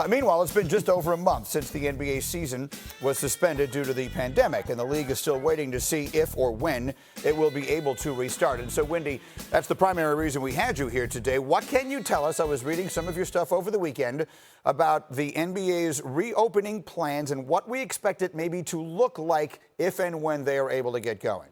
Meanwhile, it's been just over a month since the NBA season was suspended due to the pandemic, and the league is still waiting to see if or when it will be able to restart. And so, Wendy, that's the primary reason we had you here today. What can you tell us? I was reading some of your stuff over the weekend about the NBA's reopening plans and what we expect it maybe to look like if and when they are able to get going.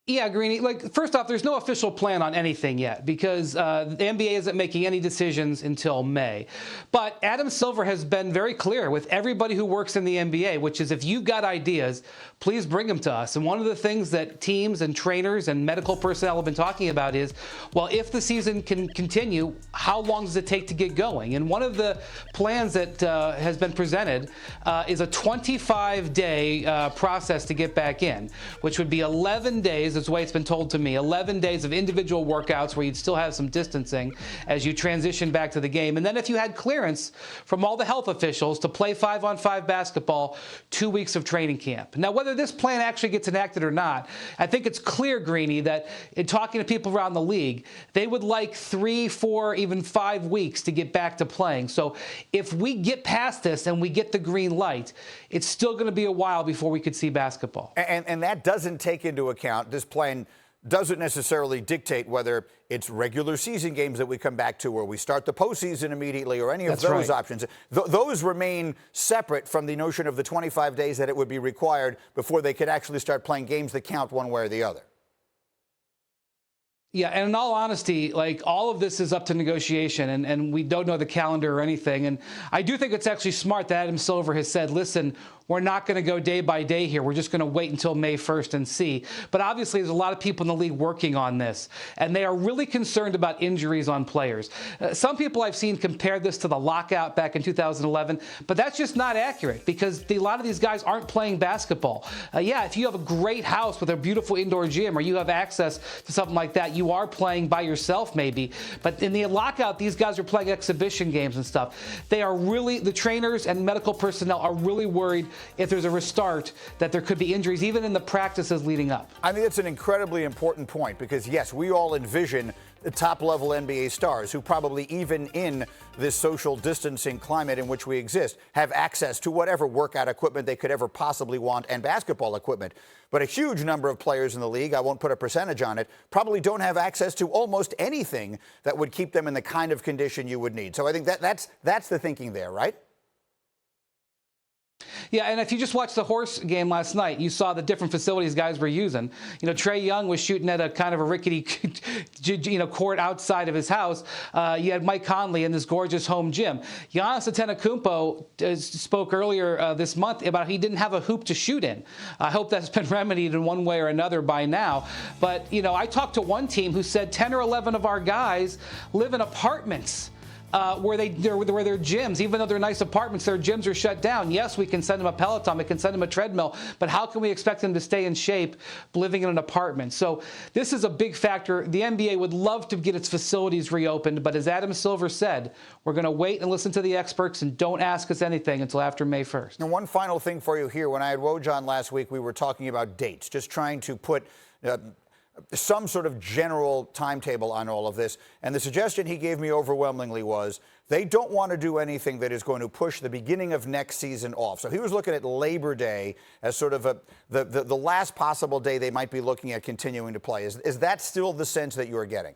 Yeah, Greeny, first off, there's no official plan on anything yet because the NBA isn't making any decisions until May. But Adam Silver has been very clear with everybody who works in the NBA, which is if you've got ideas, please bring them to us. And one of the things that teams and trainers and medical personnel have been talking about is, well, if the season can continue, how long does it take to get going? And one of the plans that has been presented is a 25-day process to get back in, which would be 11 days. That's the way it's been told to me. 11 days of individual workouts where you'd still have some distancing as you transition back to the game. And then if you had clearance from all the health officials to play 5-on-5 basketball, 2 weeks of training camp. Now, whether this plan actually gets enacted or not, I think it's clear, Greeny, that in talking to people around the league, they would like 3, 4, even 5 weeks to get back to playing. So if we get past this and we get the green light, it's still going to be a while before we could see basketball. And that doesn't take into account, this plan doesn't necessarily dictate whether it's regular season games that we come back to or we start the postseason immediately or any of those options. Those remain separate from the notion of the 25 days that it would be required before they could actually start playing games that count one way or the other. Yeah, and in all honesty, all of this is up to negotiation, and we don't know the calendar or anything. And I do think it's actually smart that Adam Silver has said, listen, we're not going to go day by day here. We're just going to wait until May 1st and see. But obviously, there's a lot of people in the league working on this, and they are really concerned about injuries on players. Some people I've seen compare this to the lockout back in 2011, but that's just not accurate because a lot of these guys aren't playing basketball. Yeah, if you have a great house with a beautiful indoor gym or you have access to something like that, you are playing by yourself maybe. But in the lockout, these guys are playing exhibition games and stuff. They are really, the trainers and medical personnel are really worried if there's a restart that there could be injuries even in the practices leading up. I think it's an incredibly important point because, yes, we all envision the top-level NBA stars who probably even in this social distancing climate in which we exist have access to whatever workout equipment they could ever possibly want and basketball equipment. But a huge number of players in the league, I won't put a percentage on it, probably don't have access to almost anything that would keep them in the kind of condition you would need. So I think that's the thinking there, right? Yeah, and if you just watched the horse game last night, you saw the different facilities guys were using. You know, Trae Young was shooting at a kind of a rickety, court outside of his house. You had Mike Conley in this gorgeous home gym. Giannis Antetokounmpo spoke earlier this month about he didn't have a hoop to shoot in. I hope that's been remedied in one way or another by now. But, I talked to one team who said 10 or 11 of our guys live in apartments. Where they're gyms, even though they're nice apartments, their gyms are shut down. Yes, we can send them a Peloton, we can send them a treadmill, but how can we expect them to stay in shape living in an apartment? So this is a big factor. The NBA would love to get its facilities reopened, but as Adam Silver said, we're going to wait and listen to the experts and don't ask us anything until after May 1st. And one final thing for you here. When I had Woj on last week, we were talking about dates, just trying to put some sort of general timetable on all of this. And the suggestion he gave me overwhelmingly was they don't want to do anything that is going to push the beginning of next season off. So he was looking at Labor Day as sort of the last possible day they might be looking at continuing to play. Is that still the sense that you're getting?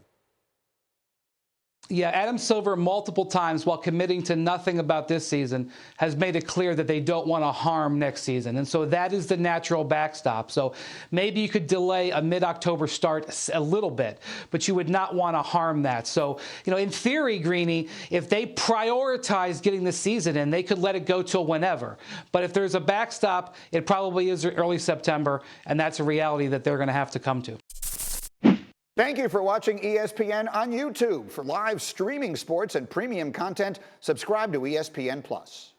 Yeah, Adam Silver multiple times, while committing to nothing about this season, has made it clear that they don't want to harm next season. And so that is the natural backstop. So maybe you could delay a mid-October start a little bit, but you would not want to harm that. So, in theory, Greeny, if they prioritize getting the season in, they could let it go till whenever. But if there's a backstop, it probably is early September, and that's a reality that they're going to have to come to. Thank you for watching ESPN on YouTube. For live streaming sports and premium content, subscribe to ESPN+.